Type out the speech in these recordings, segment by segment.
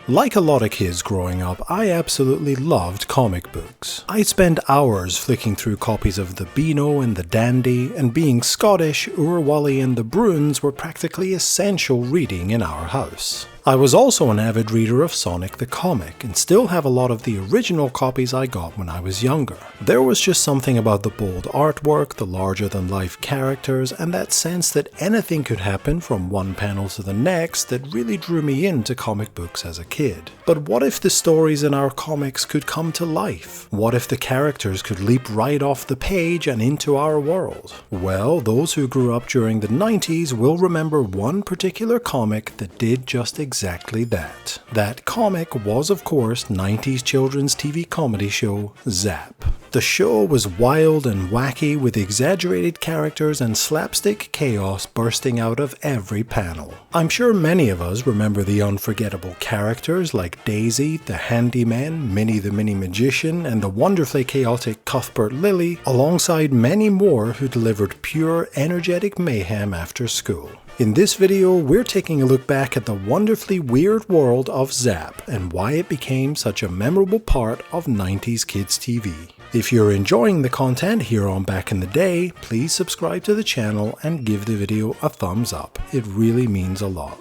Like a lot of kids growing up, I absolutely loved comic books. I'd spend hours flicking through copies of the Beano and the Dandy, and being Scottish, Ur Wally and the Bruins were practically essential reading in our house. I was also an avid reader of Sonic the Comic, and still have a lot of the original copies I got when I was younger. There was just something about the bold artwork, the larger-than-life characters, and that sense that anything could happen from one panel to the next that really drew me into comic books as a kid. But what if the stories in our comics could come to life? What if the characters could leap right off the page and into our world? Well, those who grew up during the 90s will remember one particular comic that did just exactly that. That comic was, of course, 90s children's TV comedy show Zap. The show was wild and wacky, with exaggerated characters and slapstick chaos bursting out of every panel. I'm sure many of us remember the unforgettable characters like Daisy, the Handyman, Minnie the Mini Magician, and the wonderfully chaotic Cuthbert Lily, alongside many more who delivered pure, energetic mayhem after school. In this video, we're taking a look back at the wonderfully weird world of Zap and why it became such a memorable part of 90s kids TV. If you're enjoying the content here on Back in the Day, please subscribe to the channel and give the video a thumbs up. It really means a lot.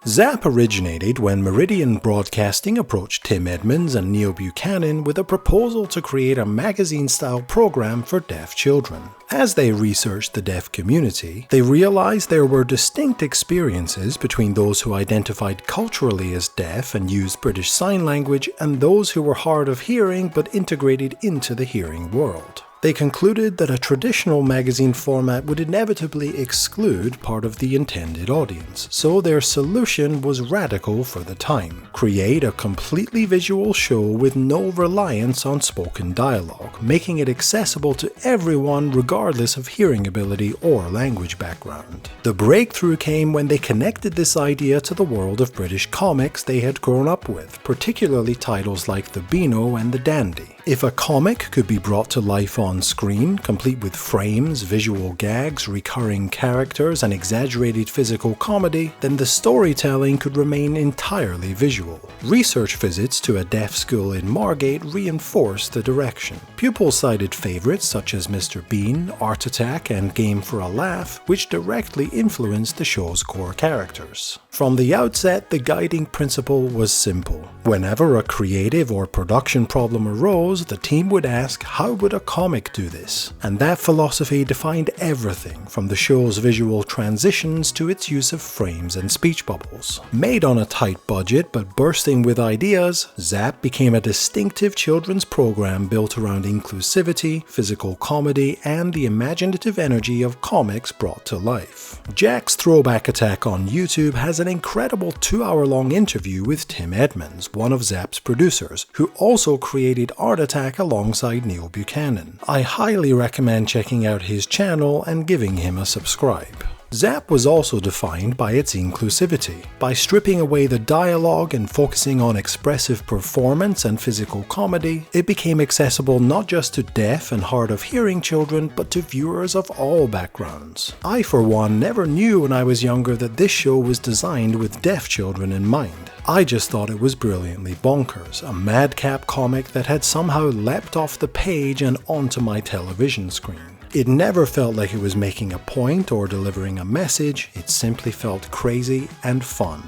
Zap originated when Meridian Broadcasting approached Tim Edmonds and Neil Buchanan with a proposal to create a magazine-style program for deaf children. As they researched the deaf community, they realized there were distinct experiences between those who identified culturally as deaf and used British Sign Language and those who were hard of hearing but integrated into the hearing world. They concluded that a traditional magazine format would inevitably exclude part of the intended audience, so their solution was radical for the time. Create a completely visual show with no reliance on spoken dialogue, making it accessible to everyone regardless of hearing ability or language background. The breakthrough came when they connected this idea to the world of British comics they had grown up with, particularly titles like the Beano and the Dandy. If a comic could be brought to life on screen, complete with frames, visual gags, recurring characters, and exaggerated physical comedy, then the storytelling could remain entirely visual. Research visits to a deaf school in Margate reinforced the direction. Pupils cited favorites such as Mr. Bean, Art Attack, and Game for a Laugh, which directly influenced the show's core characters. From the outset, the guiding principle was simple. Whenever a creative or production problem arose, the team would ask, how would a comic do this? And that philosophy defined everything from the show's visual transitions to its use of frames and speech bubbles. Made on a tight budget but bursting with ideas, Zap became a distinctive children's program built around inclusivity, physical comedy, and the imaginative energy of comics brought to life. Jack's Throwback Attack on YouTube has an incredible 2-hour-long interview with Tim Edmonds, one of Zap's producers, who also created Art Attack alongside Neil Buchanan. I highly recommend checking out his channel and giving him a subscribe. Zap was also defined by its inclusivity. By stripping away the dialogue and focusing on expressive performance and physical comedy, it became accessible not just to deaf and hard of hearing children, but to viewers of all backgrounds. I, for one, never knew when I was younger that this show was designed with deaf children in mind. I just thought it was brilliantly bonkers, a madcap comic that had somehow leapt off the page and onto my television screen. It never felt like it was making a point or delivering a message, it simply felt crazy and fun.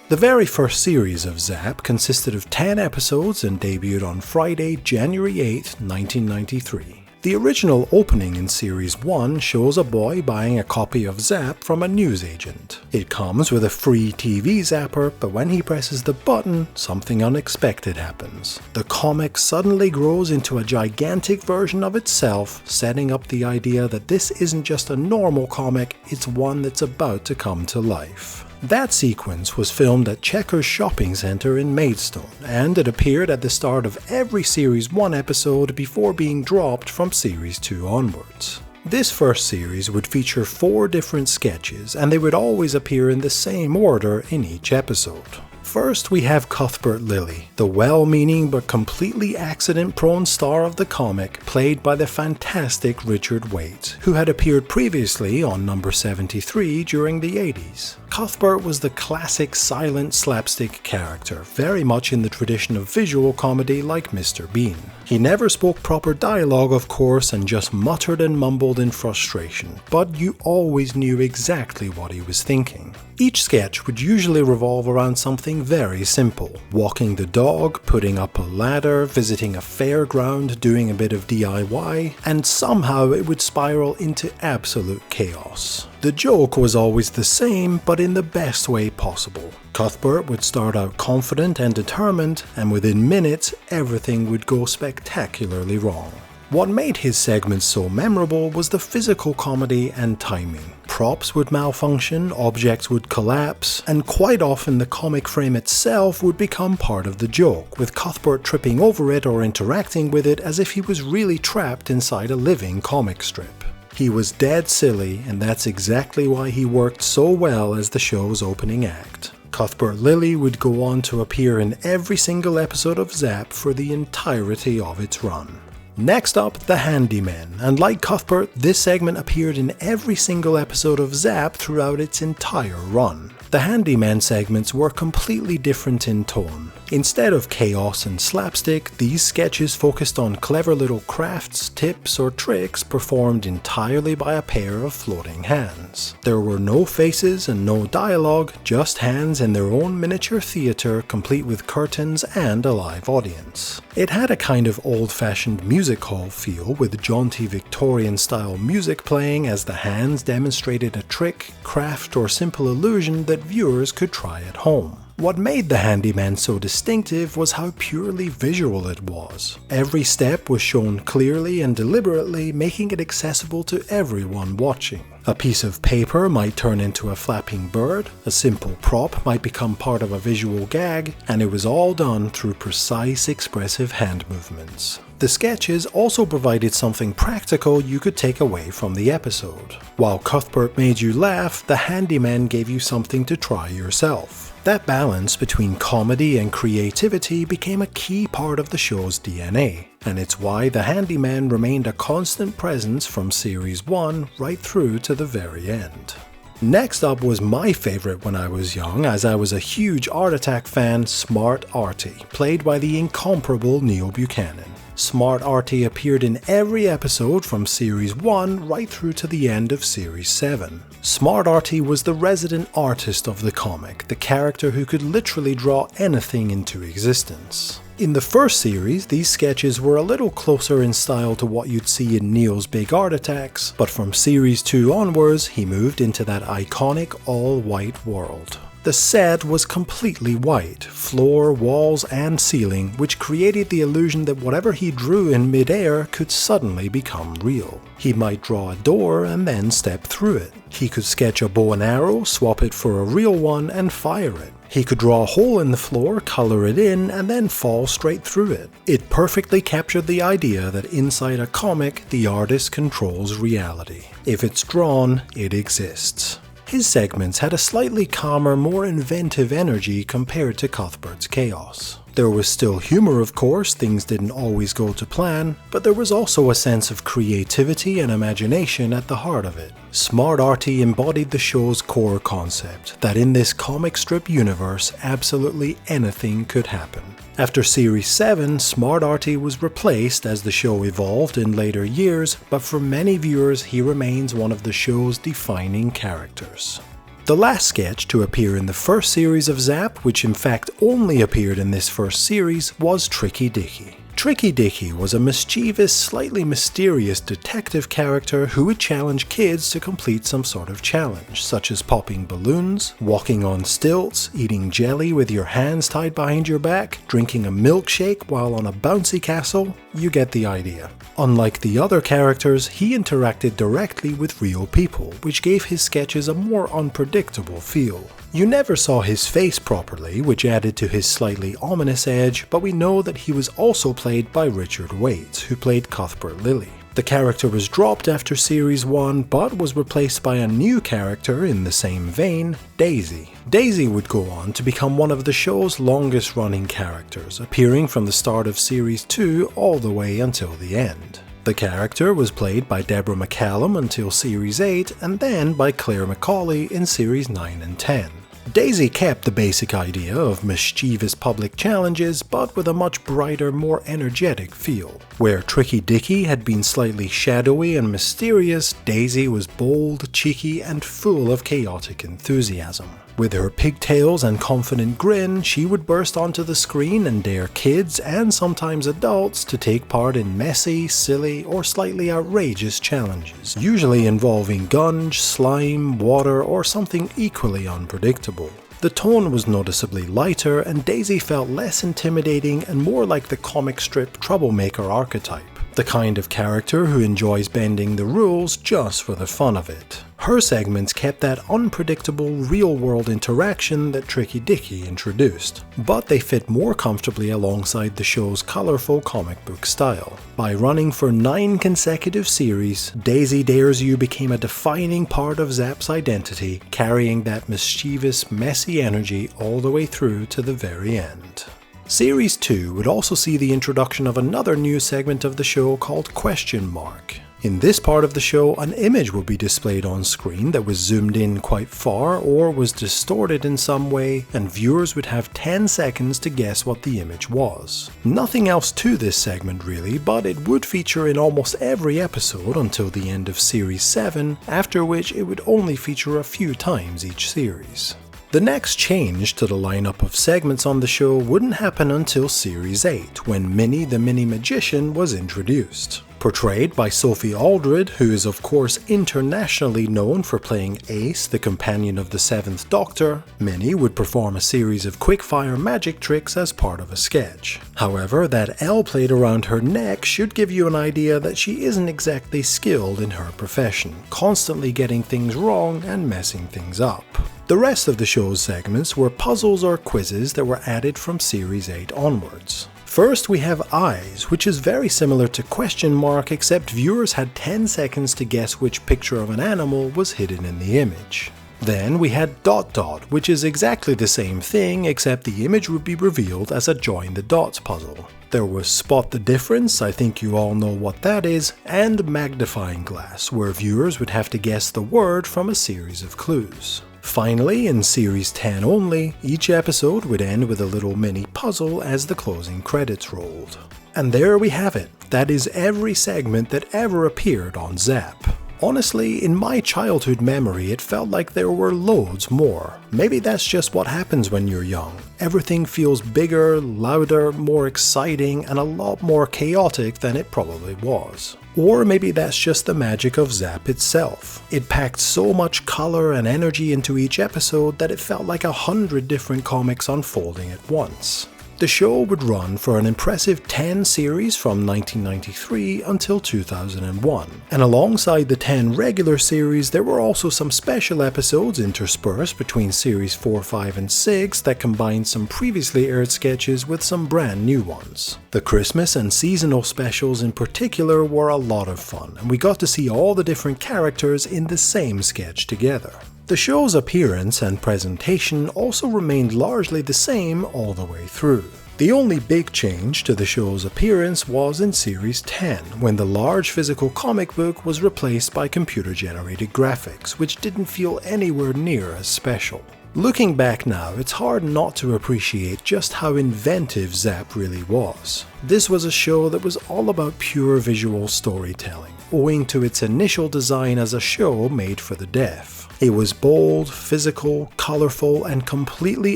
The very first series of Zap consisted of 10 episodes and debuted on Friday, January 8, 1993. The original opening in Series 1 shows a boy buying a copy of Zap from a newsagent. It comes with a free TV zapper, but when he presses the button, something unexpected happens. The comic suddenly grows into a gigantic version of itself, setting up the idea that this isn't just a normal comic, it's one that's about to come to life. That sequence was filmed at Checkers Shopping Centre in Maidstone, and it appeared at the start of every Series 1 episode before being dropped from Series 2 onwards. This first series would feature 4 different sketches, and they would always appear in the same order in each episode. First, we have Cuthbert Lilly, the well-meaning but completely accident-prone star of the comic, played by the fantastic Richard Waite, who had appeared previously on number 73 during the 80s. Cuthbert was the classic silent slapstick character, very much in the tradition of visual comedy like Mr. Bean. He never spoke proper dialogue, of course, and just muttered and mumbled in frustration, but you always knew exactly what he was thinking. Each sketch would usually revolve around something very simple: walking the dog, putting up a ladder, visiting a fairground, doing a bit of DIY, and somehow it would spiral into absolute chaos. The joke was always the same, but in the best way possible. Cuthbert would start out confident and determined, and within minutes everything would go spectacularly wrong. What made his segments so memorable was the physical comedy and timing. Props would malfunction, objects would collapse, and quite often the comic frame itself would become part of the joke, with Cuthbert tripping over it or interacting with it as if he was really trapped inside a living comic strip. He was dead silly, and that's exactly why he worked so well as the show's opening act. Cuthbert Lilly would go on to appear in every single episode of Zap for the entirety of its run. Next up, the Handymen, and like Cuthbert, this segment appeared in every single episode of Zap throughout its entire run. The Handyman segments were completely different in tone. Instead of chaos and slapstick, these sketches focused on clever little crafts, tips, or tricks performed entirely by a pair of floating hands. There were no faces and no dialogue, just hands in their own miniature theatre complete with curtains and a live audience. It had a kind of old-fashioned music hall feel, with jaunty Victorian-style music playing as the hands demonstrated a trick, craft, or simple illusion that viewers could try at home. What made the Handyman so distinctive was how purely visual it was. Every step was shown clearly and deliberately, making it accessible to everyone watching. A piece of paper might turn into a flapping bird, a simple prop might become part of a visual gag, and it was all done through precise, expressive hand movements. The sketches also provided something practical you could take away from the episode. While Cuthbert made you laugh, the Handyman gave you something to try yourself. That balance between comedy and creativity became a key part of the show's DNA, and it's why the Handyman remained a constant presence from Series 1 right through to the very end. Next up was my favourite when I was young, as I was a huge Art Attack fan, Smart Artie, played by the incomparable Neil Buchanan. Smart Artie appeared in every episode from Series 1 right through to the end of Series 7. Smart Artie was the resident artist of the comic, the character who could literally draw anything into existence. In the first series, these sketches were a little closer in style to what you'd see in Neil's big Art Attacks, but from Series 2 onwards, he moved into that iconic all-white world. The set was completely white, floor, walls, and ceiling, which created the illusion that whatever he drew in mid-air could suddenly become real. He might draw a door and then step through it. He could sketch a bow and arrow, swap it for a real one, and fire it. He could draw a hole in the floor, color it in, and then fall straight through it. It perfectly captured the idea that inside a comic, the artist controls reality. If it's drawn, it exists. His segments had a slightly calmer, more inventive energy compared to Cuthbert's chaos. There was still humor, of course, things didn't always go to plan, but there was also a sense of creativity and imagination at the heart of it. Smart Artie embodied the show's core concept, that in this comic strip universe, absolutely anything could happen. After Series 7, Smart Artie was replaced as the show evolved in later years, but for many viewers he remains one of the show's defining characters. The last sketch to appear in the first series of Zap, which in fact only appeared in this first series, was Tricky Dicky. Tricky Dicky was a mischievous, slightly mysterious detective character who would challenge kids to complete some sort of challenge, such as popping balloons, walking on stilts, eating jelly with your hands tied behind your back, drinking a milkshake while on a bouncy castle. You get the idea. Unlike the other characters, he interacted directly with real people, which gave his sketches a more unpredictable feel. You never saw his face properly, which added to his slightly ominous edge, but we know that he was also played by Richard Waite, who played Cuthbert Lilly. The character was dropped after Series 1, but was replaced by a new character in the same vein, Daisy. Daisy would go on to become one of the show's longest running characters, appearing from the start of Series 2 all the way until the end. The character was played by Deborah McCallum until Series 8 and then by Claire McCauley in Series 9 and 10. Daisy kept the basic idea of mischievous public challenges, but with a much brighter, more energetic feel. Where Tricky Dicky had been slightly shadowy and mysterious, Daisy was bold, cheeky, and full of chaotic enthusiasm. With her pigtails and confident grin, she would burst onto the screen and dare kids and sometimes adults to take part in messy, silly, or slightly outrageous challenges, usually involving gunge, slime, water, or something equally unpredictable. The tone was noticeably lighter, and Daisy felt less intimidating and more like the comic strip troublemaker archetype. The kind of character who enjoys bending the rules just for the fun of it. Her segments kept that unpredictable real-world interaction that Tricky Dicky introduced, but they fit more comfortably alongside the show's colorful comic book style. By running for 9 consecutive series, Daisy Dares You became a defining part of Zap's identity, carrying that mischievous, messy energy all the way through to the very end. Series 2 would also see the introduction of another new segment of the show called Question Mark. In this part of the show, an image would be displayed on screen that was zoomed in quite far or was distorted in some way, and viewers would have 10 seconds to guess what the image was. Nothing else to this segment really, but it would feature in almost every episode until the end of Series 7, after which it would only feature a few times each series. The next change to the lineup of segments on the show wouldn't happen until Series 8, when Minnie the Mini Magician was introduced. Portrayed by Sophie Aldred, who is of course internationally known for playing Ace, the companion of the 7th Doctor, Minnie would perform a series of quick-fire magic tricks as part of a sketch. However, that L plate around her neck should give you an idea that she isn't exactly skilled in her profession, constantly getting things wrong and messing things up. The rest of the show's segments were puzzles or quizzes that were added from Series 8 onwards. First we have Eyes, which is very similar to Question Mark, except viewers had 10 seconds to guess which picture of an animal was hidden in the image. Then we had Dot Dot, which is exactly the same thing, except the image would be revealed as a Join the Dots puzzle. There was Spot the Difference, I think you all know what that is, and Magnifying Glass, where viewers would have to guess the word from a series of clues. Finally, in Series 10 only, each episode would end with a little mini puzzle as the closing credits rolled. And there we have it. That is every segment that ever appeared on Zap. Honestly, in my childhood memory, it felt like there were loads more. Maybe that's just what happens when you're young. Everything feels bigger, louder, more exciting, and a lot more chaotic than it probably was. Or maybe that's just the magic of Zap itself. It packed so much color and energy into each episode that it felt like 100 different comics unfolding at once. The show would run for an impressive 10 series from 1993 until 2001, and alongside the 10 regular series there were also some special episodes interspersed between series 4, 5 and 6 that combined some previously aired sketches with some brand new ones. The Christmas and seasonal specials in particular were a lot of fun, and we got to see all the different characters in the same sketch together. The show's appearance and presentation also remained largely the same all the way through. The only big change to the show's appearance was in Series 10, when the large physical comic book was replaced by computer-generated graphics, which didn't feel anywhere near as special. Looking back now, it's hard not to appreciate just how inventive Zap really was. This was a show that was all about pure visual storytelling, owing to its initial design as a show made for the deaf. It was bold, physical, colorful, and completely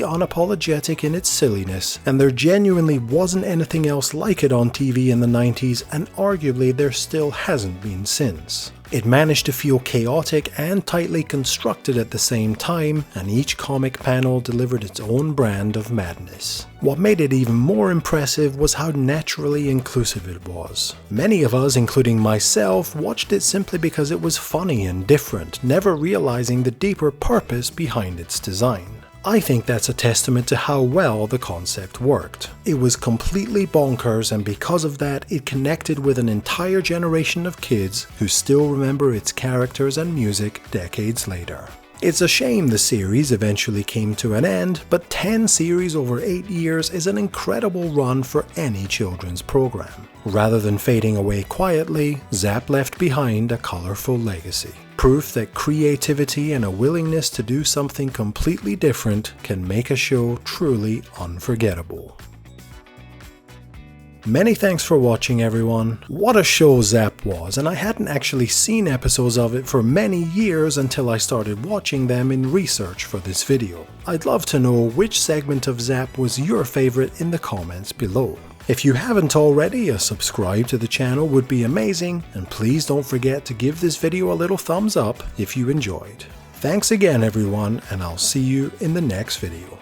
unapologetic in its silliness, and there genuinely wasn't anything else like it on TV in the 90s, and arguably there still hasn't been since. It managed to feel chaotic and tightly constructed at the same time, and each comic panel delivered its own brand of madness. What made it even more impressive was how naturally inclusive it was. Many of us, including myself, watched it simply because it was funny and different, never realizing the deeper purpose behind its design. I think that's a testament to how well the concept worked. It was completely bonkers, and because of that, it connected with an entire generation of kids who still remember its characters and music decades later. It's a shame the series eventually came to an end, but 10 series over 8 years is an incredible run for any children's program. Rather than fading away quietly, Zap left behind a colorful legacy. Proof that creativity and a willingness to do something completely different can make a show truly unforgettable. Many thanks for watching, everyone. What a show Zap was, and I hadn't actually seen episodes of it for many years until I started watching them in research for this video. I'd love to know which segment of Zap was your favorite in the comments below. If you haven't already, a subscribe to the channel would be amazing, and please don't forget to give this video a little thumbs up if you enjoyed. Thanks again, everyone, and I'll see you in the next video.